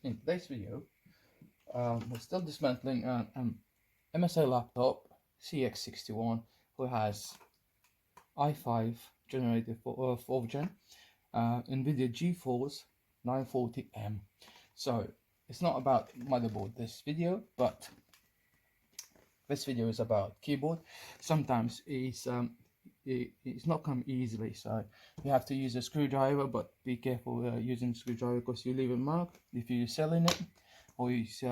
In today's video, we're still dismantling an MSI laptop cx61 who has i5 generated for 4th gen, NVIDIA GeForce 940M. So it's not about motherboard this video, but this video is about keyboard. Sometimes it's not come easily, so you have to use a screwdriver, but be careful using screwdriver because you leave a mark if you're selling it or if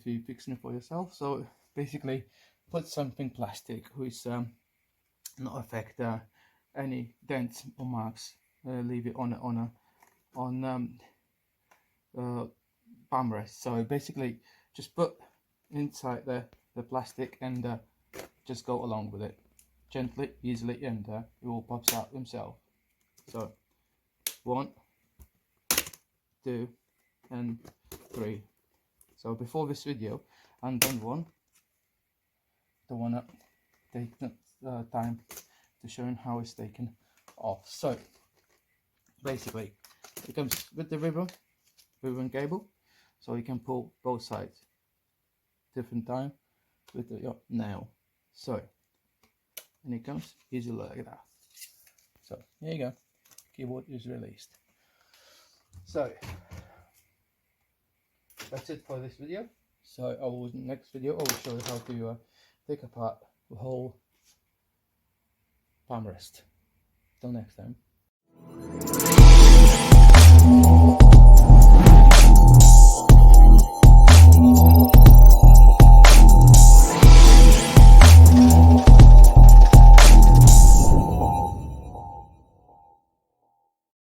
you're fixing it for yourself. So basically put something plastic which not affect any dents or marks. Leave it on palm rest. So basically just put inside the plastic and just go along with it gently, easily, and it all pops out himself. So 1, 2, and 3. So before this video, I'm done one. Don't wanna take the time to show you how it's taken off. So basically, it comes with the ribbon cable, so you can pull both sides different time with your nail. So, and it comes easily like that. So here you go, keyboard is released. So that's it for this video. So next video I will show you how to take apart the whole palm rest. Till next time.